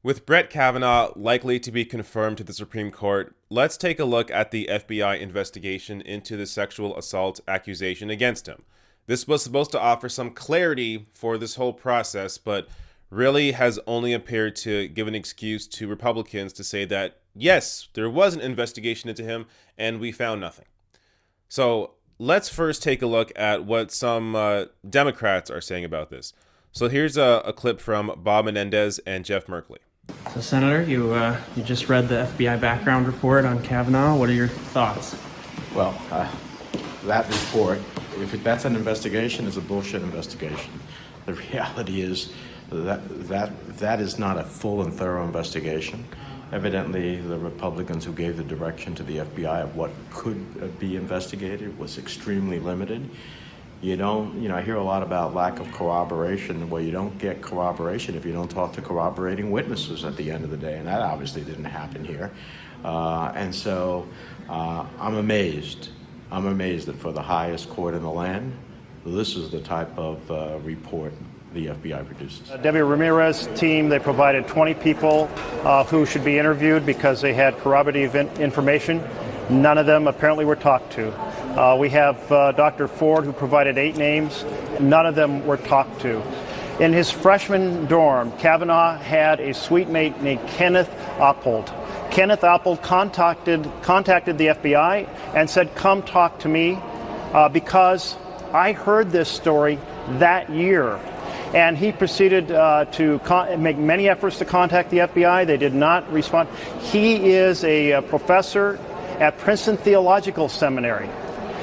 With Brett Kavanaugh likely to be confirmed to the Supreme Court, let's take a look at the FBI investigation into the sexual assault accusation against him. This was supposed to offer some clarity for this whole process, but really has only appeared to give an excuse to Republicans to say that, yes, there was an investigation into him and we found nothing. So let's first take a look at what some Democrats are saying about this. So here's a clip from Bob Menendez and Jeff Merkley. So, Senator, you just read the FBI background report on Kavanaugh. What are your thoughts? Well, that report, if that's an investigation, is a bullshit investigation. The reality is that is not a full and thorough investigation. Evidently, the Republicans who gave the direction to the FBI of what could be investigated was extremely limited. I hear a lot about lack of corroboration. Well, you don't get corroboration if you don't talk to corroborating witnesses at the end of the day, and that obviously didn't happen here. And so I'm amazed. I'm amazed that for the highest court in the land, this is the type of report the FBI produces. Debbie Ramirez's team, they provided 20 people who should be interviewed because they had corroborative information. None of them apparently were talked to. We have Dr. Ford, who provided 8 names. None of them were talked to. In his freshman dorm, Kavanaugh had a suite mate named Kenneth Oppold. Kenneth Oppold contacted the FBI and said, "Come talk to me because I heard this story that year." And he proceeded to make many efforts to contact the FBI. They did not respond. He is a professor at Princeton Theological Seminary,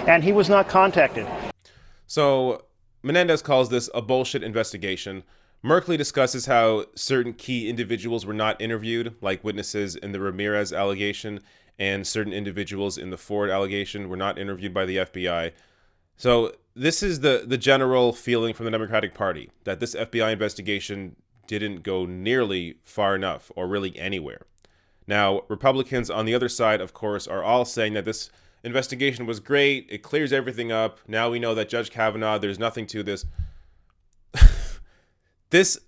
and he was not contacted. So Menendez calls this a bullshit investigation. Merkley discusses how certain key individuals were not interviewed, like witnesses in the Ramirez allegation, and certain individuals in the Ford allegation were not interviewed by the FBI. So this is the general feeling from the Democratic Party, that this FBI investigation didn't go nearly far enough or really anywhere. Now, Republicans on the other side, of course, are all saying that this investigation was great. It clears everything up. Now we know that Judge Kavanaugh, there's nothing to this. This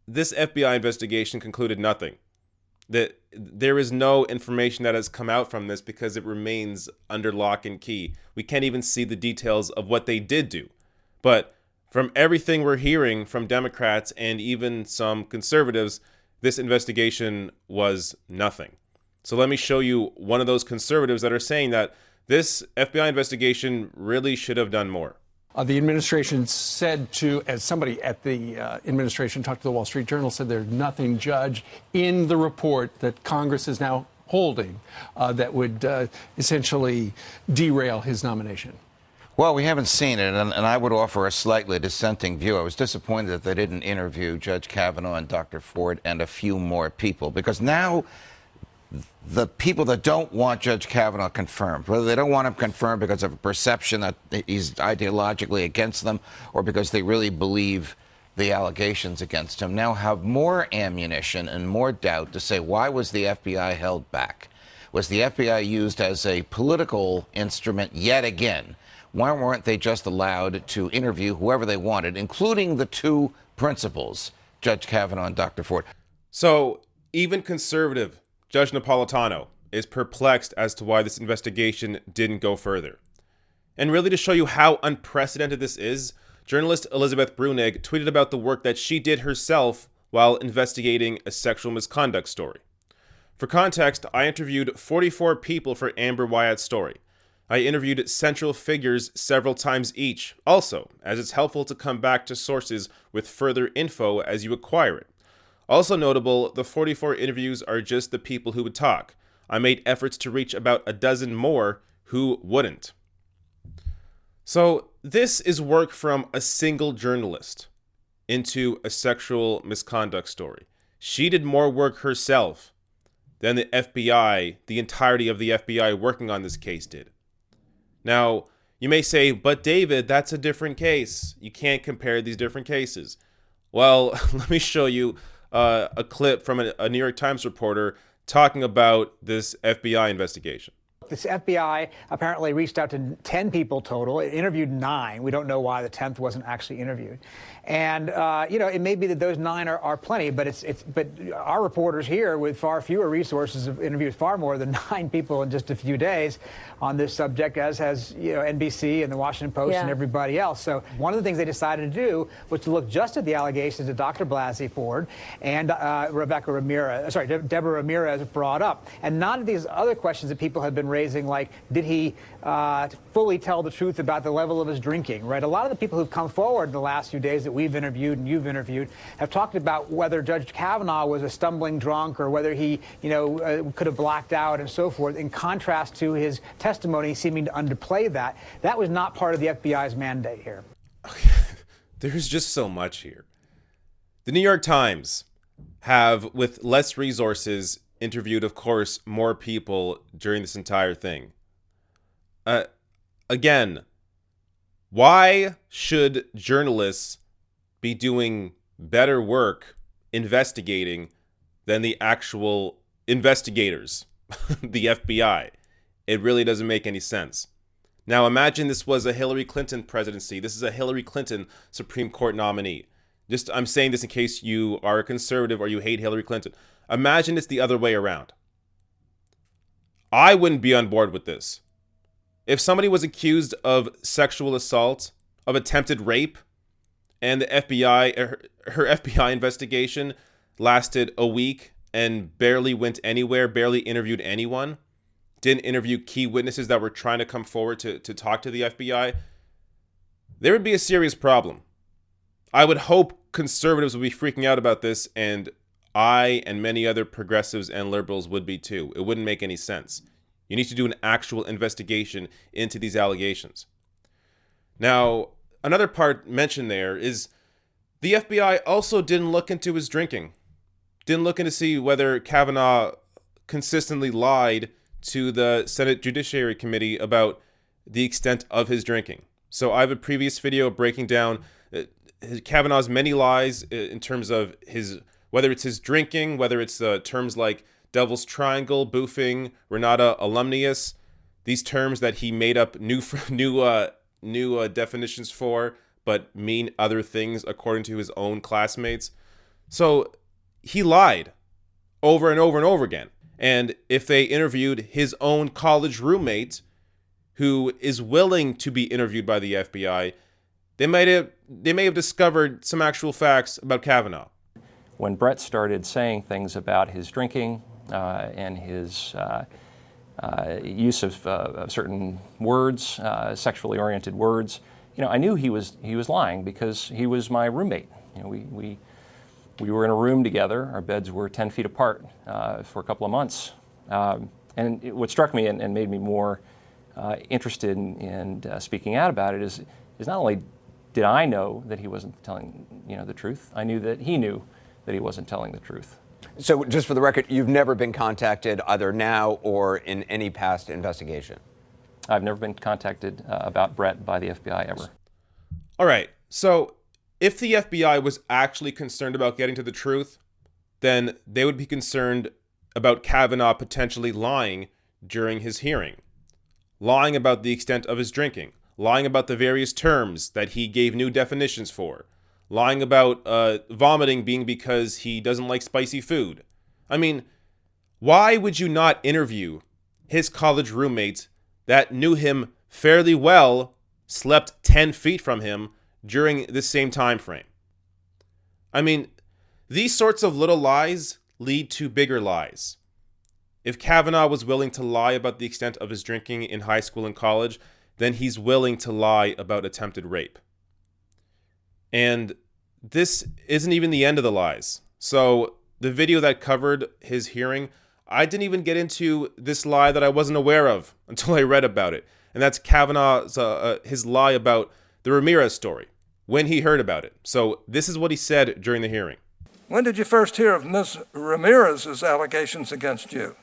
FBI investigation concluded nothing. That there is no information that has come out from this because it remains under lock and key. We can't even see the details of what they did do. But from everything we're hearing from Democrats and even some conservatives, this investigation was nothing. So let me show you one of those conservatives that are saying that this FBI investigation really should have done more. The administration said as somebody at the administration talked to the Wall Street Journal, said there's nothing, Judge, in the report that Congress is now holding that would essentially derail his nomination. Well, we haven't seen it, and I would offer a slightly dissenting view. I was disappointed that they didn't interview Judge Kavanaugh and Dr. Ford and a few more people, because now the people that don't want Judge Kavanaugh confirmed, whether they don't want him confirmed because of a perception that he's ideologically against them or because they really believe the allegations against him, now have more ammunition and more doubt to say, why was the FBI held back? Was the FBI used as a political instrument yet again? Why weren't they just allowed to interview whoever they wanted, including the 2 principals, Judge Kavanaugh and Dr. Ford? So even conservative Judge Napolitano is perplexed as to why this investigation didn't go further. And really, to show you how unprecedented this is, journalist Elizabeth Brunig tweeted about the work that she did herself while investigating a sexual misconduct story. For context, I interviewed 44 people for Amber Wyatt's story. I interviewed central figures several times each, also, as it's helpful to come back to sources with further info as you acquire it. Also notable, the 44 interviews are just the people who would talk. I made efforts to reach about a dozen more who wouldn't. So this is work from a single journalist into a sexual misconduct story. She did more work herself than the FBI, the entirety of the FBI working on this case did. Now, you may say, but David, that's a different case. You can't compare these different cases. Well, let me show you a clip from a New York Times reporter talking about this FBI investigation. This FBI apparently reached out to 10 people total. It interviewed 9. We don't know why the 10th wasn't actually interviewed. And, it may be that those 9 are plenty, but but our reporters here with far fewer resources have interviewed far more than 9 people in just a few days on this subject, as has, NBC and the Washington Post and everybody else. So one of the things they decided to do was to look just at the allegations that Dr. Blasey Ford and Deborah Ramirez brought up, and not at these other questions that people have been raising, like, did he fully tell the truth about the level of his drinking, right? A lot of the people who've come forward in the last few days that we've interviewed and you've interviewed have talked about whether Judge Kavanaugh was a stumbling drunk or whether he, could have blacked out and so forth, in contrast to his testimony seeming to underplay that. That was not part of the FBI's mandate here. There's just so much here. The New York Times have, with less resources, interviewed, of course, more people during this entire thing. Again, why should journalists be doing better work investigating than the actual investigators, the FBI? It really doesn't make any sense. Now, imagine this was a Hillary Clinton presidency. This is a Hillary Clinton Supreme Court nominee. I'm saying this in case you are a conservative or you hate Hillary Clinton. Imagine it's the other way around. I wouldn't be on board with this. If somebody was accused of sexual assault, of attempted rape, and the FBI, her FBI investigation lasted a week and barely went anywhere, barely interviewed anyone, didn't interview key witnesses that were trying to come forward to talk to the FBI, there would be a serious problem. I would hope conservatives would be freaking out about this, and I and many other progressives and liberals would be too. It wouldn't make any sense. You need to do an actual investigation into these allegations. Now, another part mentioned there is the FBI also didn't look into his drinking. Didn't look into see whether Kavanaugh consistently lied to the Senate Judiciary Committee about the extent of his drinking. So I have a previous video breaking down Kavanaugh's many lies in terms of whether it's his drinking, whether it's terms like Devil's Triangle, boofing, Renata alumnius, these terms that he made up new definitions for, but mean other things according to his own classmates. So he lied over and over and over again. And if they interviewed his own college roommate, who is willing to be interviewed by the FBI, they may have discovered some actual facts about Kavanaugh. When Brett started saying things about his drinking and his use of certain words, sexually oriented words, I knew he was lying because he was my roommate. We were in a room together. Our beds were 10 feet apart for a couple of months. What struck me and made me more interested in speaking out about it is not only did I know that he wasn't telling the truth, I knew that he knew that he wasn't telling the truth. So just for the record, you've never been contacted either now or in any past investigation? I've never been contacted about Brett by the FBI ever. All right. So if the FBI was actually concerned about getting to the truth, then they would be concerned about Kavanaugh potentially lying during his hearing, lying about the extent of his drinking, lying about the various terms that he gave new definitions for, lying about vomiting being because he doesn't like spicy food. I mean, why would you not interview his college roommate that knew him fairly well, slept 10 feet from him during the same time frame? I mean, these sorts of little lies lead to bigger lies. If Kavanaugh was willing to lie about the extent of his drinking in high school and college, then he's willing to lie about attempted rape. And this isn't even the end of the lies. So the video that covered his hearing, I didn't even get into this lie that I wasn't aware of until I read about it. And that's Kavanaugh's, his lie about the Ramirez story, when he heard about it. So this is what he said during the hearing. When did you first hear of Ms. Ramirez's allegations against you?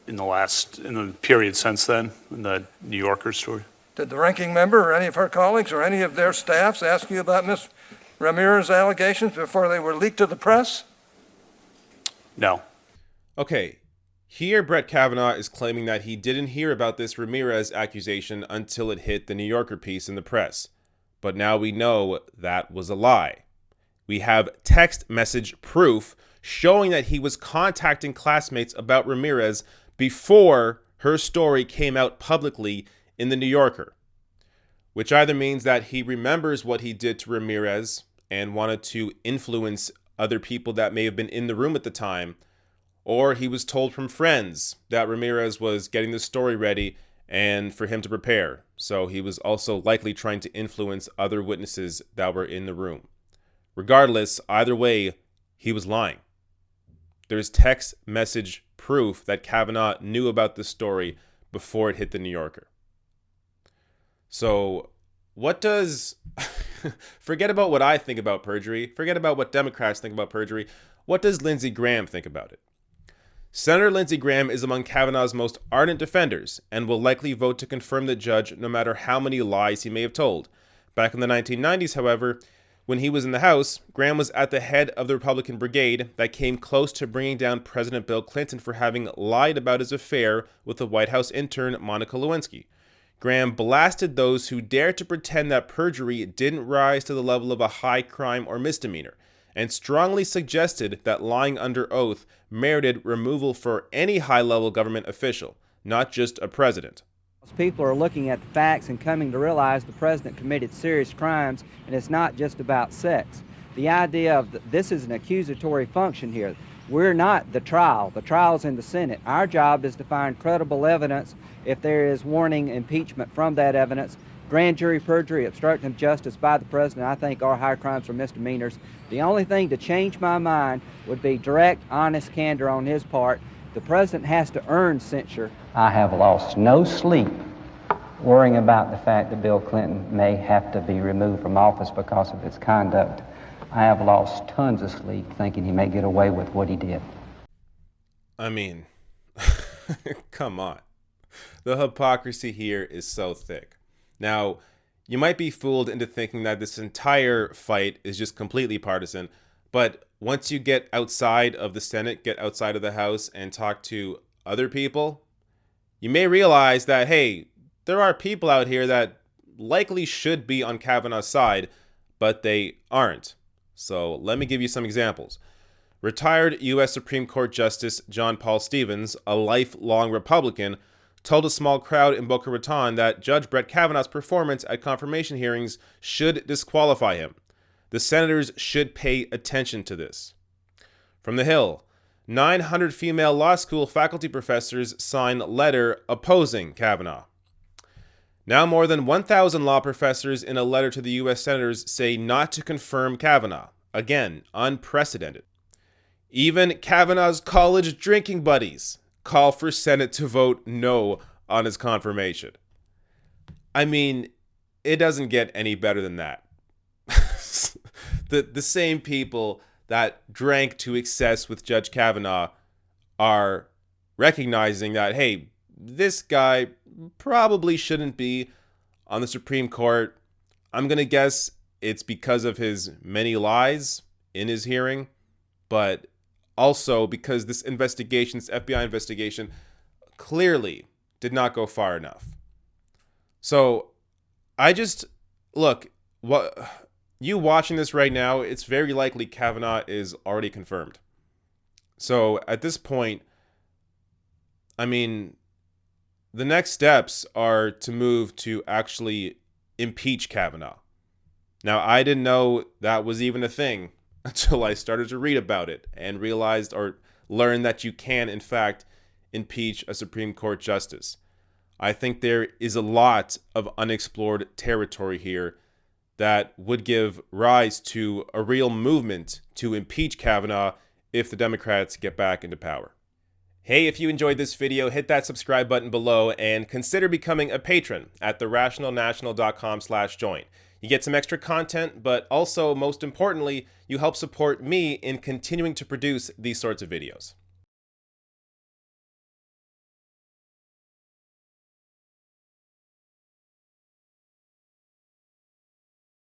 In the period since then, in the New Yorker story. Did the ranking member or any of her colleagues or any of their staffs ask you about Ms. Ramirez's allegations before they were leaked to the press? No. Okay, Here, Brett Kavanaugh is claiming that he didn't hear about this Ramirez accusation until it hit the New Yorker piece in the press. But now we know that was a lie. We have text message proof showing that he was contacting classmates about Ramirez before her story came out publicly in the New Yorker, which either means that he remembers what he did to Ramirez and wanted to influence other people that may have been in the room at the time, or he was told from friends that Ramirez was getting the story ready and for him to prepare. So he was also likely trying to influence other witnesses that were in the room. Regardless, either way, he was lying. There's text message proof that Kavanaugh knew about this story before it hit the New Yorker. So what does... forget about what I think about perjury. Forget about what Democrats think about perjury. What does Lindsey Graham think about it? Senator Lindsey Graham is among Kavanaugh's most ardent defenders and will likely vote to confirm the judge no matter how many lies he may have told. Back in the 1990s, however, when he was in the House, Graham was at the head of the Republican brigade that came close to bringing down President Bill Clinton for having lied about his affair with the White House intern Monica Lewinsky. Graham blasted those who dared to pretend that perjury didn't rise to the level of a high crime or misdemeanor, and strongly suggested that lying under oath merited removal for any high-level government official, not just a president. People are looking at the facts and coming to realize the president committed serious crimes, and it's not just about sex. The idea of this is an accusatory function here. We're not the trial. The trial's in the Senate. Our job is to find credible evidence. If there is warning impeachment from that evidence, grand jury perjury, obstruction of justice by the president, I think are high crimes or misdemeanors. The only thing to change my mind would be direct, honest candor on his part. The president has to earn censure. I have lost no sleep worrying about the fact that Bill Clinton may have to be removed from office because of his conduct. I have lost tons of sleep thinking he may get away with what he did. I mean, come on. The hypocrisy here is so thick. Now, you might be fooled into thinking that this entire fight is just completely partisan, but once you get outside of the Senate, get outside of the House, and talk to other people, you may realize that, hey, there are people out here that likely should be on Kavanaugh's side, but they aren't. So let me give you some examples. Retired U.S. Supreme Court Justice John Paul Stevens, a lifelong Republican, told a small crowd in Boca Raton that Judge Brett Kavanaugh's performance at confirmation hearings should disqualify him. The senators should pay attention to this. From the Hill, 900 female law school faculty professors sign letter opposing Kavanaugh. Now more than 1,000 law professors in a letter to the U.S. senators say not to confirm Kavanaugh. Again, unprecedented. Even Kavanaugh's college drinking buddies call for Senate to vote no on his confirmation. I mean, it doesn't get any better than that. The same people that drank to excess with Judge Kavanaugh are recognizing that, hey, this guy probably shouldn't be on the Supreme Court. I'm going to guess it's because of his many lies in his hearing, but also because this investigation, this FBI investigation, clearly did not go far enough. So look, you watching this right now, it's very likely Kavanaugh is already confirmed. So at this point, I mean, the next steps are to move to actually impeach Kavanaugh. Now, I didn't know that was even a thing until I started to read about it and realized or learned that you can, in fact, impeach a Supreme Court justice. I think there is a lot of unexplored territory here that would give rise to a real movement to impeach Kavanaugh if the Democrats get back into power. Hey, if you enjoyed this video, hit that subscribe button below and consider becoming a patron at therationalnational.com/join. You get some extra content, but also, most importantly, you help support me in continuing to produce these sorts of videos.